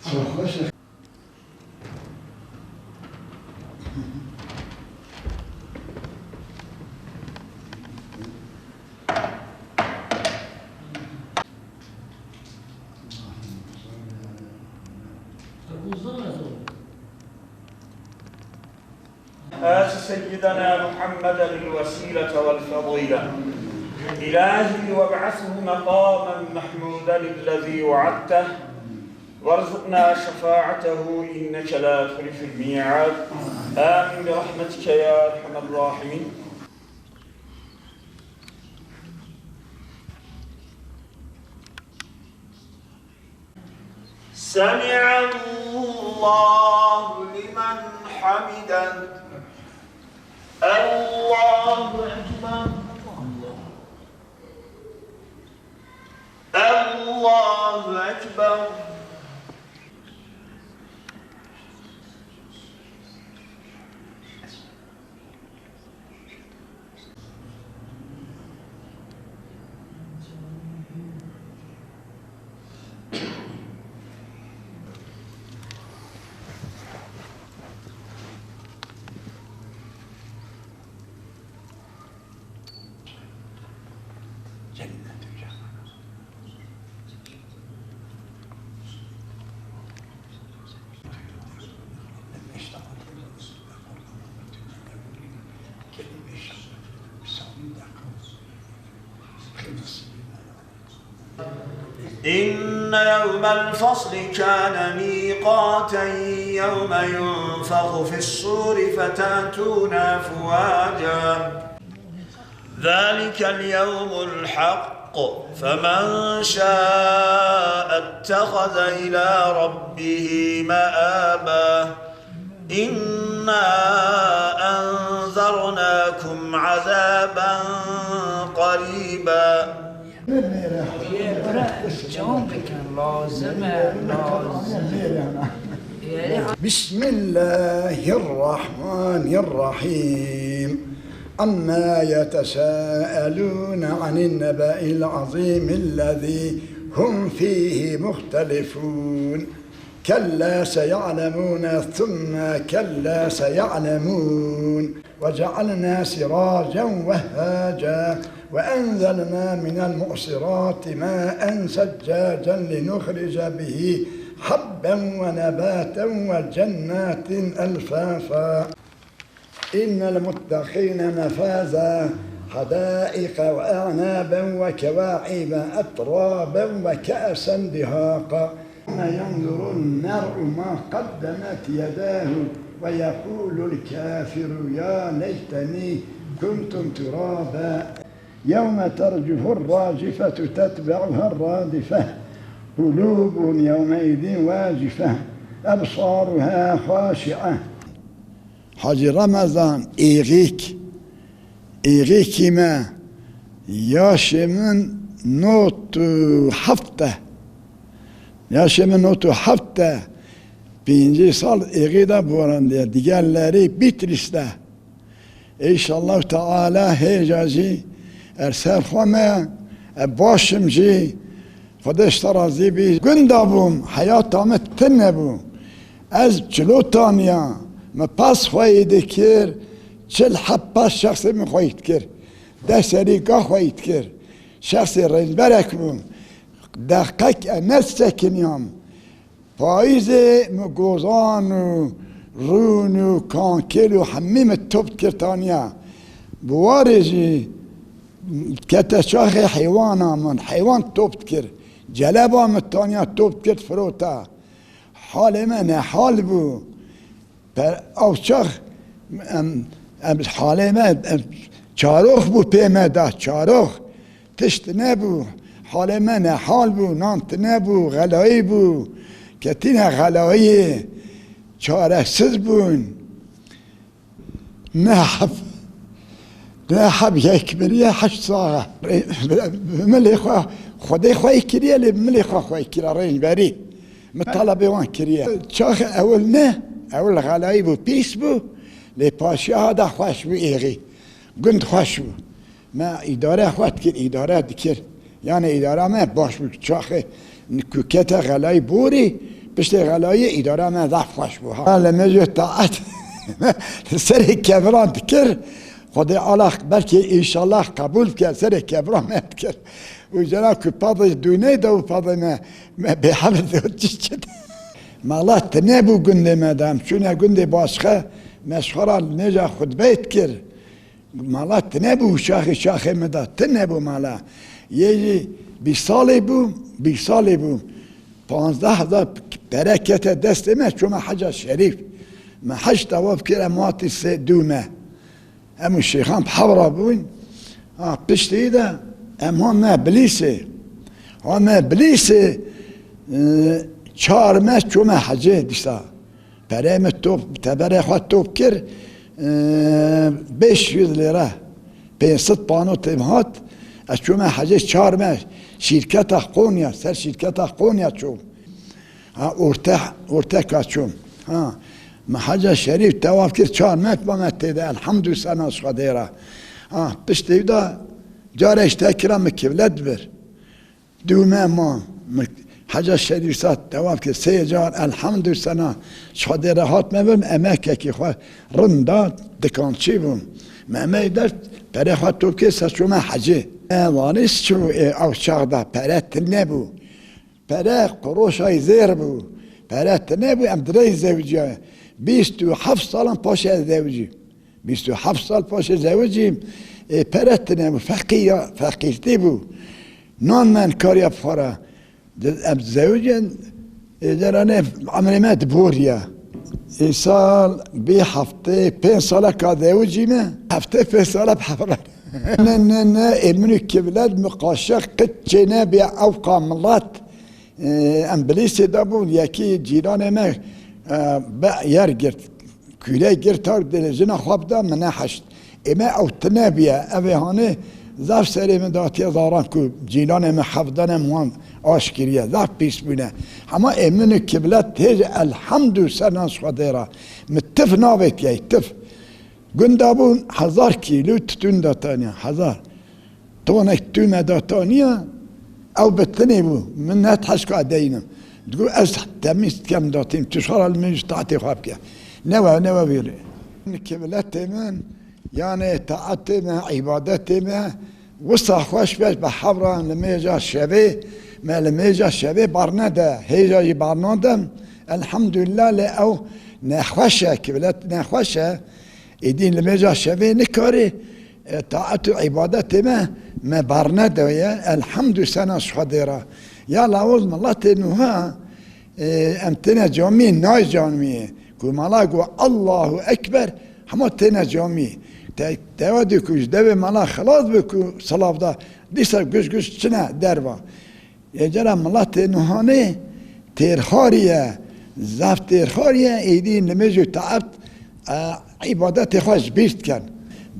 آت سيدنا محمدا الوسيلة والفضيلة إلهي وابعثه مقاما محمودا الذي وعدته وارزقنا شفاعته إنك لا تخلف الميعاد آمين برحمتك يا أرحم الراحمين. سمع الله لمن حمده. الله أكبر. الله أكبر. إن يوم الفصل كان ميقاتا يوم ينفخ في الصور فتأتون أفواجا ذلك اليوم الحق فمن شاء اتخذ إلى ربه مآبا إنا أنذرناكم عذابا قريبا. بسم الله الرحمن الرحيم. أما يتساءلون عن النبأ العظيم الذي هم فيه مختلفون كلا سيعلمون ثم كلا سيعلمون. وجعلنا سراجا وهاجا وأنزلنا من المعصرات ماء سجاجا لنخرج به حبا ونباتا وجنات ألفافا إن المتقين مفازا حدائق وأعنابا وكواعب أترابا وكأسا دهاقا ينظر المرء ما قدمت يداه ويقول الكافر يا ليتني كنت ترابا يوم ترجف الراجفة تتبعها الرادفة قلوب يومئذ واجفة أبصارها خاشعة. حاجی رمضان ایغی ما yaşımın notu hafta birinci sal iğide buran diye diğerleri bitiriste İnşallah Teala heyecanı erserfame başımcı خودش ترازی بی گندابم حیاتم تنبو از چلوتانیا ما پس خواهید کر چل حباس شخصی می خواهید کر ده سری گاه خواهید کر شخصی رنبرک بوم دقیق نستکنیم پاییز مگوزان و رون و کانکل و همیم توب کرتانیا بوارجی کتشاخ حیوانا من حیوان توب کر جلبا متانیا توب کرد فروتا حال من حال بو پر اوچاخ حال من چاروخ بو پیمدا چاروخ تشت نبو حال من حال بو نانت نبو غلایی بو کتین غلایی چاره سز بون نه حب یک بریه 8 ساعه ملی خدای خواهی کریه لی ملی خواهی کریه رنج بری مطالبه وان کریه چاخ اول نه اول غلایی بو پیس بو لی پاشی ها دا خوش بو ایغی گند خوش بو ما اداره خواهد کر اداره دکر یعنی اداره ما باش بو چاخ کوکت غلایی بوری پشت غلایی اداره من ضعف خوش بود لمجو طاعت سر کبران کر خدا الله بلکه انشالله قبول کرد سر کبران کرد و جناب که پادش دونه دو پادش ما به حمل دو چیز مالات نبو گنده مدام چونه گنده باشخه مشخورا نجا خود بیت کر مالات نبو شاخ مدا تنبو مالا یه 20 سالی بو 15,000 برکت دست ما چون حج شریف ما حج تواف کرد ماتی سه دومه همون شیخان بحورا بوین پشتی ده هم بلیسه 4 ماه چون حجه دیسا برای توپ تبره خواهد توپ کرد 500 لیره 500 پانو تیمهات از چون حجه 4 ماه شرکت قونیا سر شرکت قونیا چون ارتکا چون محجه شریف تواف کرد 4 ماه با متیده الحمدو سناش خدیره پشتی ده جاره اشتاکرا مکبلت بر دومه ما حج شریف سات تواف کرد 3 جار الحمدو سنا خدیره هات مبرم امکه که خواه رنداد دکانچی بوم مهمه درد برای خواه توب که سچومه حجه وانیست چو او چاقده پرت نبو پره قروش های زیر بو پرت نبو ام دره زوجی 27 سالم پاش زوجی 27 سال پاش زوجیم پرت نبو فقیرتی بو نان من کاری بفاره ام زوجی درانه عملی ما دبوریا سال بی هفته 5 ساله که زوجیمه هفته 5 ساله بحفره نه امنو کبلاد مقاشق قد جنه بی اوقا ملات امبلیسی دابون یکی جیران ما یر گرد کوله گرد تار دلجنه خواب دا منه حشت اما او تنبیه اوه هانه ضعف سری من داتی داران که جیران ما حفظانه موان آشکریه ضعف پیس بونه اما امنو کبلاد تیج الحمدو سرناس خدیره متف نابت یه تف گندابون 1000 کیلو تتون داتانیا 1000 تونک تون داتانیا او بتنی بو من نتحشک عدینم تقول از تمیز کم داتیم تشار المنج تعطی خواب که نوا بیره کبلت من یعنی طاعت من عبادت من وسط خوش بیش به حبران لمیجا شبه برنده هیجای برنادم الحمدلله لأو نخوشه کبلت نخوشه ایدین لمیجا شبه نکاری طاعت و عبادت ما برنده یا الحمد سناش خدیره یا لعوض ملت نوها امتنا جامعه نای جامعه که ملا گو الله اکبر همه تنا جامعه تودی کش دوی ملا خلاص بکو صلاف دا دیسا گوش چنه دروا یجرا ملت نوهانه تیرخاریه زفت تیرخاریه ایدین لمیجو طاعت عبادت خوش بیست کن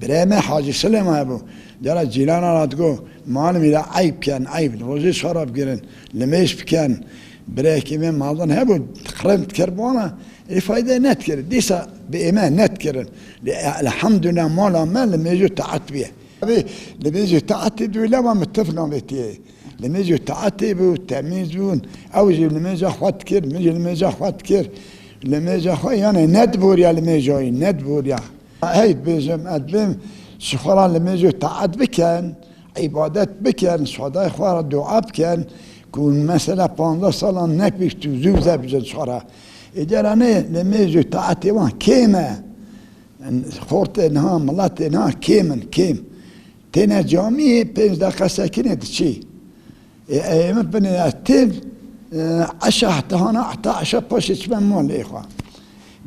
برای من حاجی سلم هبو جرا جیلان را دگو مال میره عیب کن عیب روزی شراب گیرن لمیش بکن برای که من مالدان هبو تقریمت کربانا فایده نت کرد دیسا به ایمان نت کرد الحمدلله مالا من لمیجو تعت بیه لمیجو تعت دولا ما متفقا بیتیه لمیجو تعت بو تمیز بون اوجی لمیجو خواد کرد میجو لمیجو خواد کرد لمیجا خواه یعنی ند بوریا لمیجایی ند بوریا هید بیجم ادبیم شخورا لمیجو تعد بکن عبادت بکن شهدای خواه را دعا بکن کن مثلا 15 سالان نکبیش تو زوزه بجد شخورا اجرانه لمیجو تعدی وان کیمه خورت انها ملت انها کیم تینا جامعه 5 دقیقه سکنه چی ایمه بنی اتیب 10 حتى هنا 10 باش يتشبه مول إخوة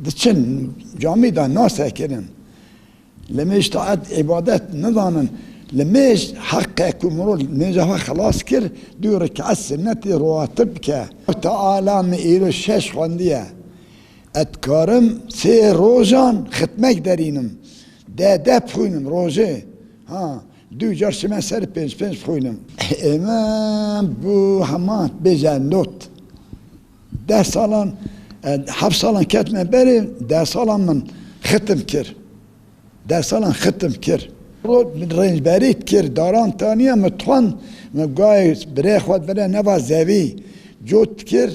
دتشن جامي دا ناس هكذا لميش تعد عبادات نظاما لميش حقك ومرول لميش خلاص كر دورك عالسنة رواتبك تعالى مئيلو الشاش خواندية أتكارم 3 روزان ختمك دارينم دا بخوينم روزي دو جار شما سر 5 بخوينم امام بو همان بجنوت 10 سالان 7 سالان كتمه بري 10 سالان من ختم كر 10 سالان ختم كر من رنج بريد كر داران تانية متوان مقاي بري خواد بري نوا زوي جوت كر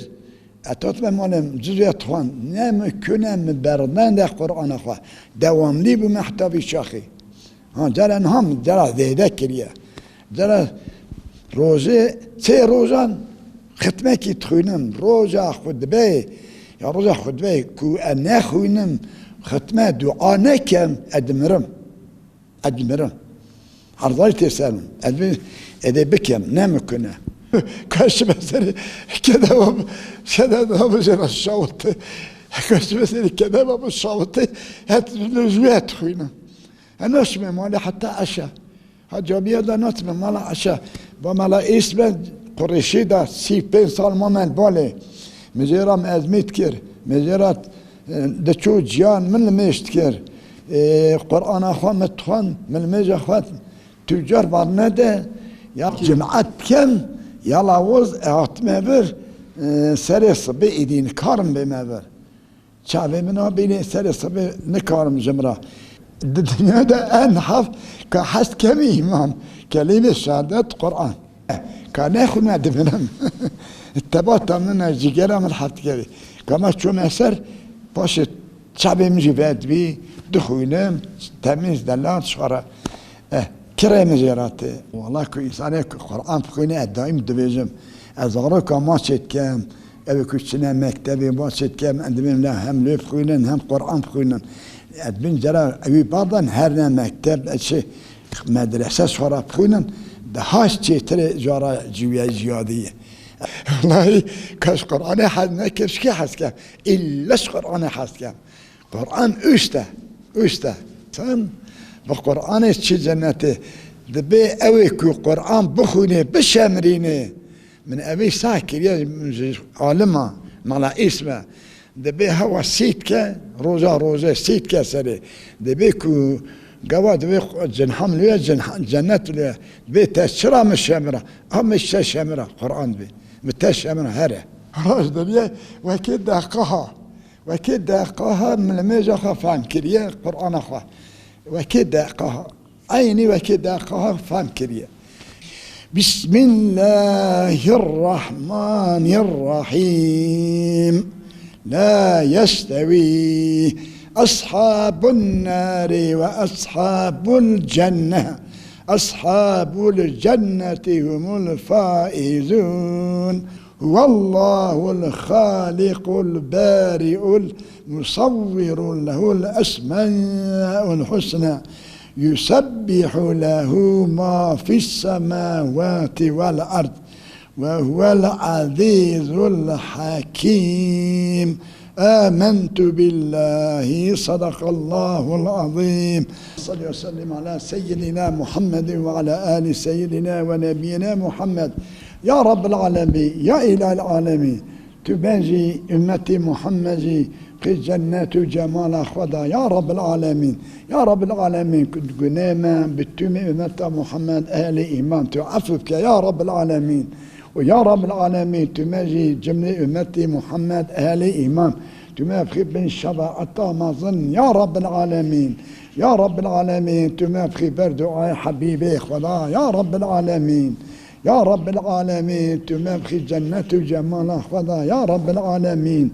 اتوت مالم جزيت خوان نم كنم بردن ده قرآن خوا دوام لي بمحتوى شاخي ها جرا هم جرا ذي كريه جرا روزه سه روزان ختمه کی تخونم روزا خطبه یا روزا خطبه کو انا خوینم ختمه دعا نکم ادمرم عرضاي تسالم ادي بكم نمكنه كاش مثلا كذا بجرى الشوط كاش مثلا كذا بالشوط هات الجوات خوينا انا اسمع مالي حتى عشاء هجابيه دا نتم مالا عشاء ومالا اسم قريشي دا سي بين سال مومنت بالي مجيرام ازميت كير مجيرات دچو جيان من المشت كير قرآن اخوان متخوان من الميج اخوان تجار برنده يا جمعات كم يلا وز اتمبر سر صبي ايدين كارم بمبر شعبي منا بيني سر صبي نكارم جمره الدنيا ده انحف كحس كم امام كلمه شهاده قرآن كان ياخذ ما دفنم التبات من جيجرا من حد كذي كما شو مسر باش شعبي مجي بعد بي دخولهم تميز دلال شوارع كريم زياراتي والله كويس عليك القرآن بخوني دائم دبيجم أزغرك ما شد كام أبي كوشنا مكتبي ما شد كام عندما لا هم لف خوينن هم قرآن بخونن أدبين جرا أبي بعضا هرنا مكتب شيء مدرسة شوارع بخونن ده هاش شيء ترى جرا جوية زيادية والله كاش قرآن حد نكش كي حس كام إلا قرآن حس كام قرآن أشته سن بقرآن شي جنته دبي أوي كو قرآن بخوني بشامريني من أبي ساكر يا عالمة مالا اسمه دبي هوا سيتكا روزا سيتكا سري دبي كو قوا دبي جنحم ليا جنات ليا دبي تشرا من الشامرة هم الشامرة قرآن بي متشامرة هره راج دبي وكيد دقاها من الميجا فهم كريه قرآن أخوة وكيد دقاها عيني وكيد دقاها فهم كريه بسم الله الرحمن الرحيم لا يستوي أصحاب النار وأصحاب الجنة أصحاب الجنة هم الفائزون هو الله الخالق البارئ المصور له الأسماء الحسنى يسبح له ما في السماوات والأرض وهو العزيز الحكيم آمنت بالله صدق الله العظيم صلى وسلم على سيدنا محمد وعلى آل سيدنا ونبينا محمد يا رب العالمين يا إله العالمين تبنجي أمتي محمد في جنات جمال خدا يا رب العالمين يا رب العالمين كنت قناما بالتومي أمتي محمد أهل إيمان تعففك يا رب العالمين ويا رب العالمين تماجي جملة أمتي محمد أهل إيمان تما بخي بن شبع ما ظن يا رب العالمين يا رب العالمين تما بخي بردعاء حبيبي خدا يا رب العالمين يا رب العالمين تما بخي جنة جمال خدا يا رب العالمين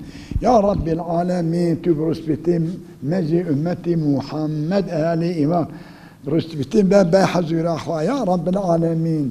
يا رب العالمين تبرس بتم مجي أمتي محمد أهل إيمان برس بتم بابا حزير أخوة يا رب العالمين